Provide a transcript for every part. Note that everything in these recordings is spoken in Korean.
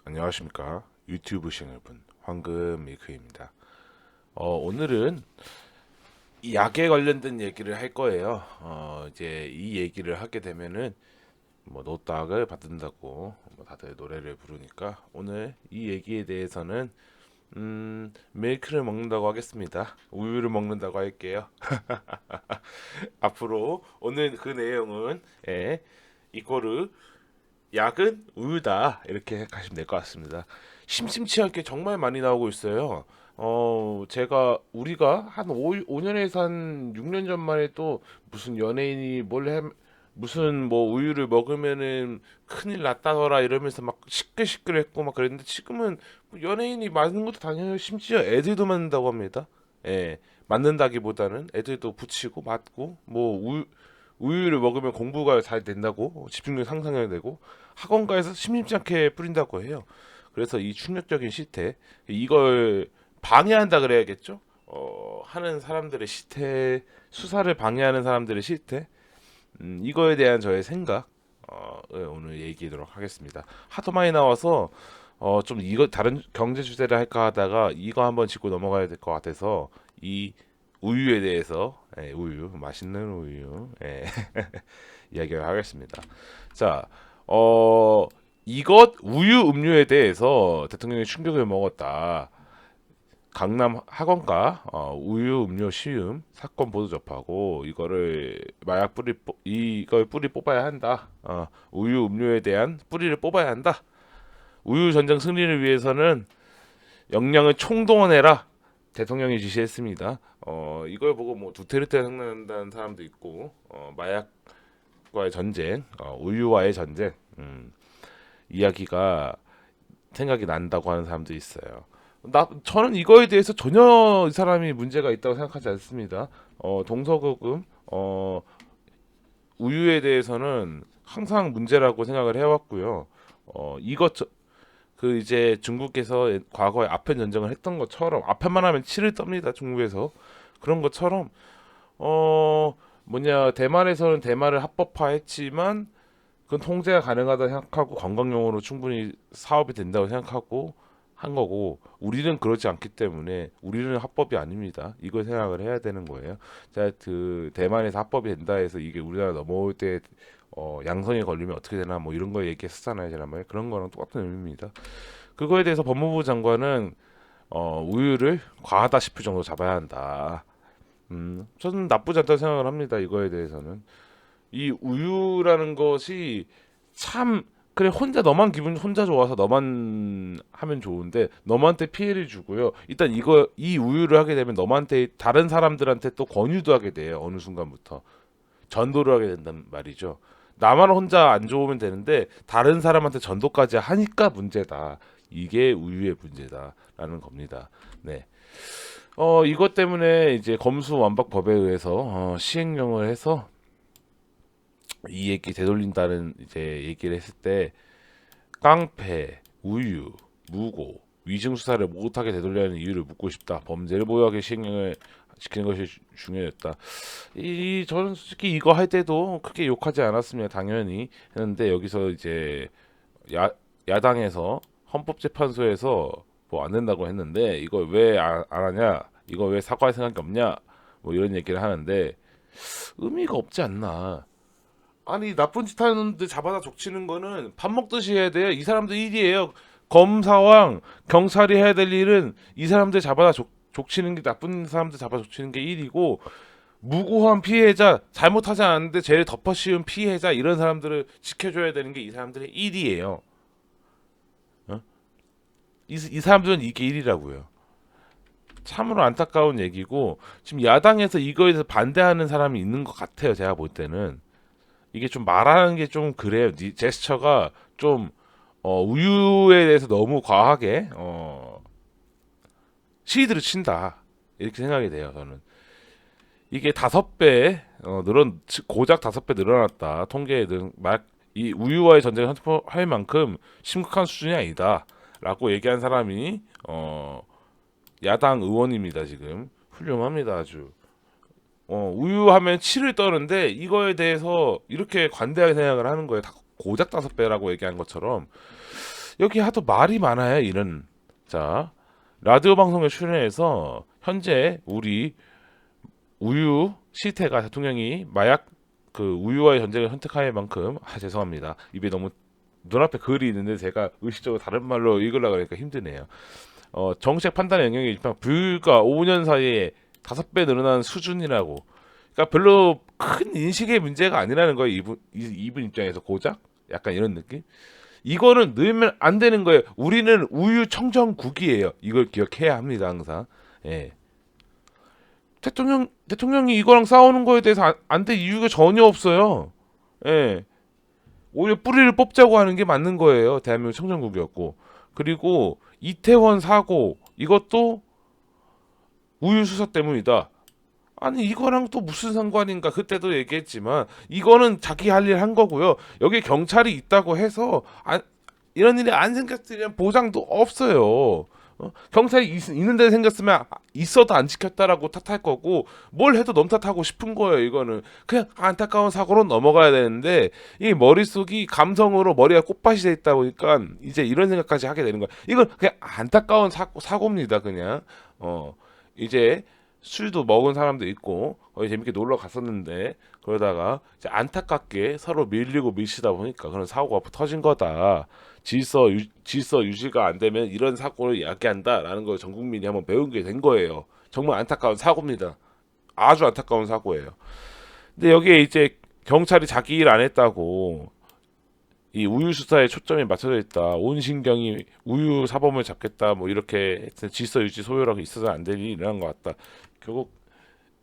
안녕하십니까. 유튜브 시청자분 황금 밀크입니다. 오늘은 이 약에 관련된 얘기를 할 거예요. 이제 이 얘기를 하게 되면은 뭐 노딱을 받는다고 뭐 다들 노래를 부르니까 오늘 이 얘기에 대해서는 밀크를 먹는다고 하겠습니다. 우유를 먹는다고 할게요. 앞으로 오늘 그 내용은 이거를 약은 우유다 이렇게 생각하시면 될 것 같습니다. 심심치 않게 정말 많이 나오고 있어요. 우리가 한 5년에서 한 6년 전만 해도 무슨 연예인이 무슨 뭐 우유를 먹으면은 큰일 났다더라 이러면서 막 시끌시끌했고 막 그랬는데 지금은 뭐 연예인이 맞는 것도 당연히 심지어 애들도 맞는다고 합니다. 예, 맞는다기보다는 애들도 붙이고 맞고 뭐 우유를 먹으면 공부가 잘 된다고 집중력 상승이 되고 학원가에서 심심치 않게 뿌린다고 해요. 그래서 이 충격적인 시태 이걸 방해한다 그래야겠죠? 하는 사람들의 시태 수사를 방해하는 사람들의 시태 이거에 대한 저의 생각 오늘 얘기하도록 하겠습니다. 하도 많이 나와서 좀 이거 다른 경제 주제를 할까 하다가 이거 한번 짚고 넘어가야 될 것 같아서 이 우유에 대해서 우유 맛있는 우유 이야기를 하겠습니다. 자, 어, 이것 우유 음료에 대해서 대통령이 충격을 먹었다. 강남 학원가 우유 음료 시음 사건 보도 접하고 이거를 이걸 뿌리 뽑아야 한다. 우유 음료에 대한 뿌리를 뽑아야 한다. 우유 전쟁 승리를 위해서는 역량을 총동원해라. 대통령이 지시했습니다. 이걸 보고 뭐 두테르테 생각난다는 사람도 있고 마약과의 전쟁, 우유와의 전쟁 이야기가 생각이 난다고 하는 사람도 있어요. 저는 이거에 대해서 전혀 이 사람이 문제가 있다고 생각하지 않습니다. 동서고금 우유에 대해서는 항상 문제라고 생각을 해왔고요. 이것 그 이제 중국에서 과거에 아편 전쟁을 했던 것처럼 아편만 하면 치를 떱니다. 중국에서 그런 것처럼 대만에서는 대만을 합법화했지만 그건 통제가 가능하다 생각하고 관광용으로 충분히 사업이 된다고 생각하고 한 거고 우리는 그렇지 않기 때문에 우리는 합법이 아닙니다. 이걸 생각을 해야 되는 거예요. 자, 그 대만에서 합법이 된다 해서 이게 우리나라 넘어올 때 양성에 걸리면 어떻게 되나 뭐 이런 거 얘기했었잖아요, 지난번에. 그런 거랑 똑같은 의미입니다. 그거에 대해서 법무부 장관은 우유를 과하다 싶을 정도 잡아야 한다. 저는 나쁘지 않다고 생각을 합니다. 이거에 대해서는 이 우유라는 것이 참 그래 혼자 기분 혼자 좋아서 너만 하면 좋은데 너만테 피해를 주고요. 일단 이 우유를 하게 되면 너만테 다른 사람들한테 또 권유도 하게 돼요. 어느 순간부터 전도를 하게 된단 말이죠. 나만 혼자 안 좋으면 되는데 다른 사람한테 전도까지 하니까 문제다. 이게 우유의 문제다라는 겁니다. 네. 이것 때문에 이제 검수완박법에 의해서 시행령을 해서 이 얘기 되돌린다는 이제 얘기를 했을 때 깡패, 우유, 무고, 위증 수사를 못하게 되돌리는 이유를 묻고 싶다. 범죄를 모욕하게 시행령을 지키는 것이 중요했다. 저는 솔직히 이거 할 때도 크게 욕하지 않았습니다. 당연히 했는데 여기서 이제 야당에서 헌법재판소에서 뭐 안 된다고 했는데 이걸 왜 안 하냐? 이거 왜 사과할 생각이 없냐? 뭐 이런 얘기를 하는데 의미가 없지 않나? 아니 나쁜 짓 하는데 잡아다 족치는 거는 밥 먹듯이 해야 돼요. 이 사람들 일이에요. 검사왕 경찰이 해야 될 일은 이 사람들 잡아다 족치는 게 나쁜 사람들 잡아 족치는 게 일이고 무고한 피해자 잘못하지 않았는데 죄를 덮어씌운 피해자 이런 사람들을 지켜줘야 되는 게 이 사람들의 일이에요. 어? 이 사람들은 이게 일이라고요. 참으로 안타까운 얘기고 지금 야당에서 이거에 대해서 반대하는 사람이 있는 것 같아요. 제가 볼 때는 이게 좀 말하는 게 좀 그래요. 제스처가 좀 우유에 대해서 너무 과하게 시드를 친다 이렇게 생각이 돼요. 저는 이게 5배 고작 5배 늘어났다. 통계에 이 우유와의 전쟁을 선포할 만큼 심각한 수준이 아니다라고 얘기한 사람이 야당 의원입니다. 지금 훌륭합니다. 아주 우유하면 치를 떠는데 이거에 대해서 이렇게 관대하게 생각을 하는 거예요. 고작 5배라고 얘기한 것처럼 여기 하도 말이 많아요. 이런 자 라디오 방송에 출연해서 현재 우리 우유 시태가 대통령이 마약 그 우유와의 전쟁을 선택할 만큼 죄송합니다. 입에 너무 눈앞에 글이 있는데 제가 의식적으로 다른 말로 읽으려고 하니까 힘드네요. 정책 판단의 영역이 일단 불과 5년 사이에 5배 늘어난 수준이라고. 그러니까 별로 큰 인식의 문제가 아니라는 거예요. 이분 입장에서 고작 약간 이런 느낌. 이거는 넣으면 안 되는 거예요. 우리는 우유 청정국이에요. 이걸 기억해야 합니다. 항상. 예. 대통령이 이거랑 싸우는 거에 대해서 안 될 이유가 전혀 없어요. 예. 오히려 뿌리를 뽑자고 하는 게 맞는 거예요. 대한민국 청정국이었고. 그리고 이태원 사고 이것도 우유 수사 때문이다. 아니 이거랑 또 무슨 상관인가 그때도 얘기했지만 이거는 자기 할 일 한 거고요. 여기 경찰이 있다고 해서 이런 일이 안 생겼으면 보장도 없어요. 경찰이 있는 데 생겼으면 있어도 안 지켰다라고 탓할 거고 뭘 해도 넘 탓하고 싶은 거예요. 이거는 그냥 안타까운 사고로 넘어가야 되는데 이 머릿속이 감성으로 머리가 꽃밭이 돼 있다 보니까 이제 이런 생각까지 하게 되는 거야. 이건 그냥 안타까운 사고입니다. 그냥 이제 술도 먹은 사람도 있고 거기 재밌게 놀러 갔었는데 그러다가 이제 안타깝게 서로 밀리고 밀치다 보니까 그런 사고가 터진 거다. 질서 유지가 안 되면 이런 사고를 야기한다라는 걸 전 국민이 한번 배운 게 된 거예요. 정말 안타까운 사고입니다. 아주 안타까운 사고예요. 근데 여기에 이제 경찰이 자기 일 안 했다고 이 우유 수사에 초점이 맞춰져 있다. 온 신경이 우유 사범을 잡겠다. 뭐 이렇게 질서 유지 소요라고 있어서 안 될 일이 일어난 것 같다. 결국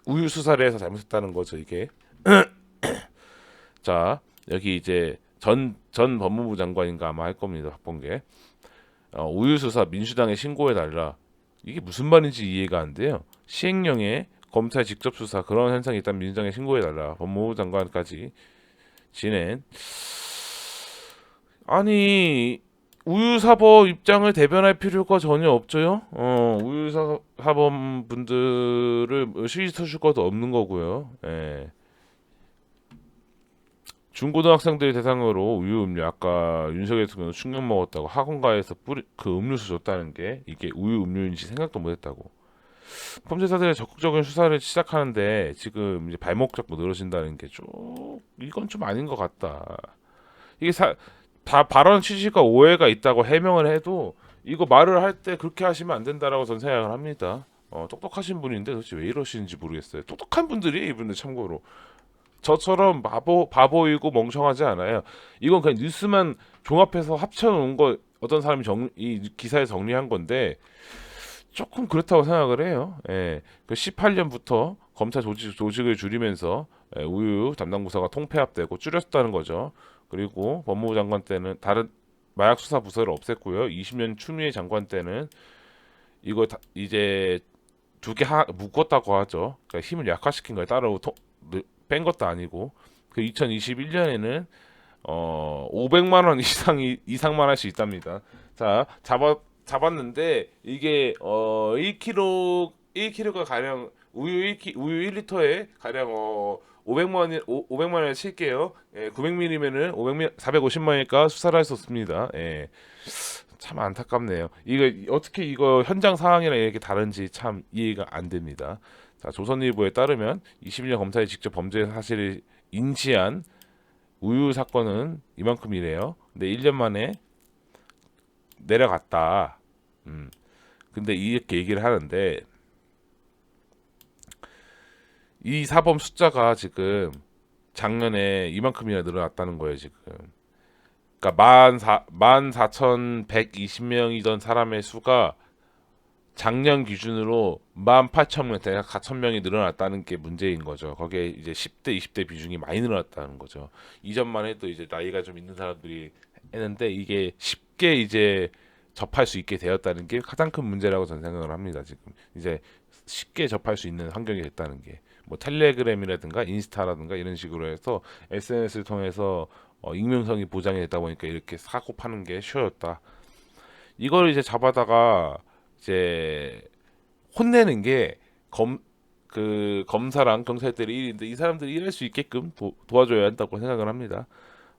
우유 수사를 해서 잘못했다는 거죠 이게. 자 여기 이제 전 법무부 장관인가 아마 할 겁니다. 박범계. 우유 수사 민주당에 신고해 달라. 이게 무슨 말인지 이해가 안 돼요. 시행령에 검찰 직접 수사 그런 현상이 있다면 민주당에 신고해 달라. 법무부 장관까지 지낸. 아니 우유 사법 입장을 대변할 필요가 전혀 없죠요. 우유 사범 분들을 시위시켜 줄 것도 없는 거고요. 예. 중고등학생들 대상으로 우유 음료 아까 윤석열 대통령 충격 먹었다고 학원가에서 그 음료수 줬다는 게 이게 우유 음료인지 생각도 못했다고. 범죄자들의 적극적인 수사를 시작하는데 지금 이제 발목 잡고 늘어진다는 게 좀 이건 좀 아닌 것 같다. 이게 다 발언 취지가 오해가 있다고 해명을 해도 이거 말을 할 때 그렇게 하시면 안 된다라고 저는 생각을 합니다. 똑똑하신 분인데 도대체 왜 이러시는지 모르겠어요. 똑똑한 분들이 이분들 참고로 저처럼 바보이고 멍청하지 않아요. 이건 그냥 뉴스만 종합해서 합쳐놓은 거 어떤 사람이 이 기사에 정리한 건데 조금 그렇다고 생각을 해요. 예. 그 18년부터 검찰 조직을 줄이면서 우유 담당 부서가 통폐합되고 줄였다는 거죠. 그리고 법무부 장관 때는 다른 마약 수사 부서를 없앴고요. 20년 추미애 장관 때는 이거 이제 두 개 묶었다고 하죠. 그러니까 힘을 약화시킨 거예요. 따로 뺀 것도 아니고 그 2021년에는 500만 원 이상만 할 수 있답니다. 자, 잡았는데 이게 1kg가 가량 우유 1리터에 가량 500만 원을 칠게요. 예, 900ml면은 450만 원이니까 수사를 할 수 없습니다. 예. 참 안타깝네요. 이거 어떻게 이거 현장 상황이랑 이렇게 다른지 참 이해가 안 됩니다. 자, 조선일보에 따르면 21년 검찰이 직접 범죄 사실을 인지한 우유 사건은 이만큼이래요. 근데 1년 만에 내려갔다. 근데 이렇게 얘기를 하는데 이 사범 숫자가 지금 작년에 이만큼이나 늘어났다는 거예요, 지금. 그러니까 14,120명이던 사람의 수가 작년 기준으로 18,000명, 대략 4,000명이 늘어났다는 게 문제인 거죠. 거기에 이제 10대, 20대 비중이 많이 늘어났다는 거죠. 이전만 해도 이제 나이가 좀 있는 사람들이 했는데 이게 쉽게 이제 접할 수 있게 되었다는 게 가장 큰 문제라고 저는 생각을 합니다. 지금 이제 쉽게 접할 수 있는 환경이 됐다는 게 뭐 텔레그램이라든가 인스타라든가 이런 식으로 해서 SNS를 통해서 익명성이 보장이 되다 보니까 이렇게 사고 파는 게 쉬워졌다. 이걸 이제 잡아다가 이제 혼내는 게 검사랑 경찰들이 일인데 이 사람들이 일할 수 있게끔 도와줘야 한다고 생각을 합니다.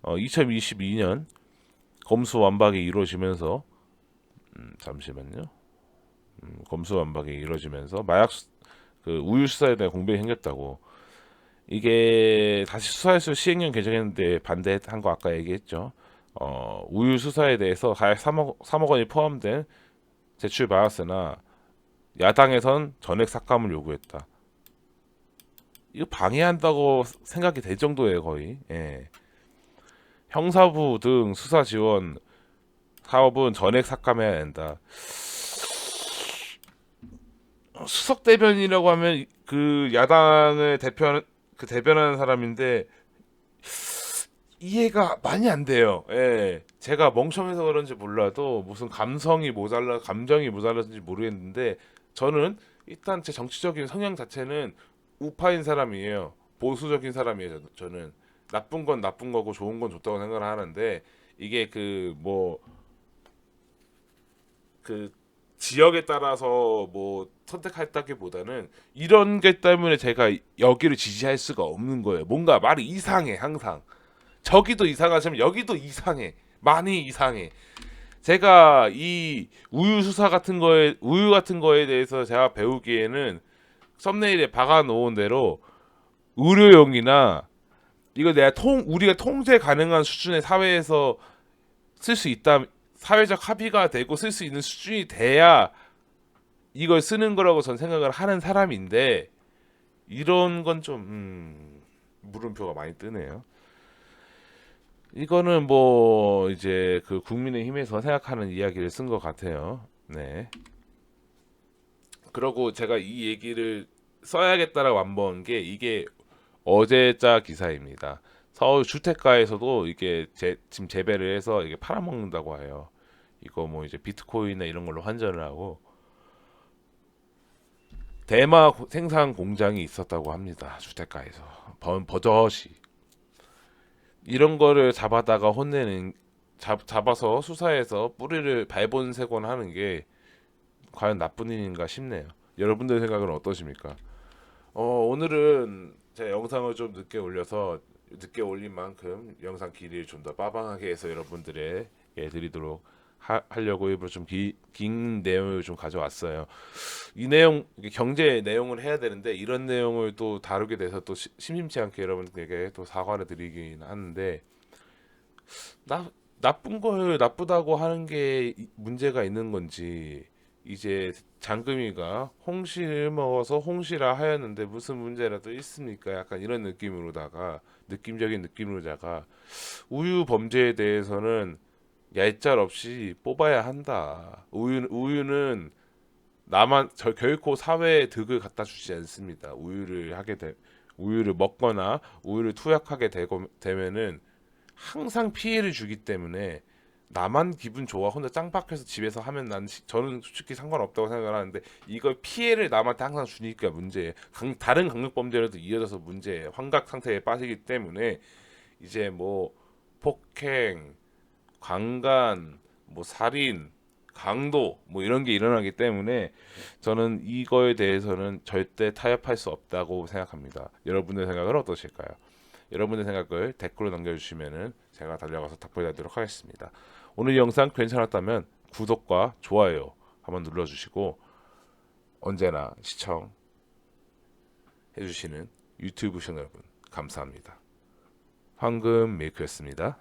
2022년 검수완박이 이루어지면서 잠시만요. 검수완박이 이루어지면서 그 우유 수사에 대한 공백이 생겼다고. 이게 다시 수사할수 시행령 개정했는데 반대한 거 아까 얘기했죠. 우유 수사에 대해서 가 3억 원이 포함된 제출 받았으나 야당에선 전액 삭감을 요구했다. 이거 방해한다고 생각이 될 정도예요, 거의. 예. 형사부 등 수사 지원 사업은 전액 삭감해야 된다. 수석 대변이라고 하면 그 야당을 대변하는 사람인데 이해가 많이 안 돼요. 예. 제가 멍청해서 그런지 몰라도 무슨 감정이 모자라는지 모르겠는데 저는 일단 제 정치적인 성향 자체는 우파인 사람이에요. 보수적인 사람이에요. 저는 나쁜 건 나쁜 거고 좋은 건 좋다고 생각을 하는데 이게 그 지역에 따라서 뭐 선택했다기보다는 이런 게 때문에 제가 여기를 지지할 수가 없는 거예요. 뭔가 말이 이상해 항상. 저기도 이상하지만 여기도 이상해. 많이 이상해. 제가 이 우유 같은 거에 대해서 제가 배우기에는 썸네일에 박아 놓은 대로 의료용이나 이거 우리가 통제 가능한 수준의 사회에서 쓸 수 있다. 사회적 합의가 되고 쓸 수 있는 수준이 돼야 이걸 쓰는 거라고 전 생각을 하는 사람인데 이런 건 좀 물음표가 많이 뜨네요. 이거는 뭐 이제 그 국민의힘에서 생각하는 이야기를 쓴 것 같아요. 네. 그러고 제가 이 얘기를 써야겠다라고 안본 게 이게 어제자 기사입니다. 서울 주택가에서도 이게 지금 재배를 해서 이게 팔아먹는다고 해요. 이거 뭐 이제 비트코인이나 이런 걸로 환전을 하고 대마 생산 공장이 있었다고 합니다. 주택가에서 버젓이 이런 거를 잡아다가 잡아서 수사해서 뿌리를 발본색원 하는 게 과연 나쁜 일인가 싶네요. 여러분들 생각은 어떠십니까? 오늘은 제 영상을 좀 늦게 올려서 늦게 올린 만큼 영상 길이를 좀 더 빠방하게 해서 여러분들에게 드리도록 하려고 일부러 좀 긴 내용을 좀 가져왔어요. 이 내용 경제 내용을 해야 되는데 이런 내용을 또 다루게 돼서 또 심심치 않게 여러분들에게 또 사과를 드리긴 하는데 나쁜 걸 나쁘다고 하는 게 문제가 있는 건지 이제 장금이가 홍시를 먹어서 홍시라 하였는데 무슨 문제라도 있습니까? 약간 이런 느낌적인 느낌으로다가 우유 범죄에 대해서는 얄짤 없이 뽑아야 한다. 우유는 결코 사회에 득을 갖다 주지 않습니다. 우유를 먹거나 우유를 투약하게 되면은 항상 피해를 주기 때문에 나만 기분 좋아 혼자 짱박해서 집에서 하면 저는 솔직히 상관없다고 생각을 하는데 이걸 피해를 남한테 항상 주니까 문제예요. 다른 강력범죄라도 이어져서 문제예요. 환각 상태에 빠지기 때문에 이제 뭐 폭행, 강간, 뭐 살인, 강도 뭐 이런 게 일어나기 때문에 저는 이거에 대해서는 절대 타협할 수 없다고 생각합니다. 여러분의 생각은 어떠실까요? 여러분의 생각을 댓글로 남겨주시면은 제가 달려가서 답변하도록 하겠습니다. 오늘 영상 괜찮았다면 구독과 좋아요 한번 눌러주시고 언제나 시청해주시는 유튜브 시청자 여러분 감사합니다. 황금 밀크였습니다.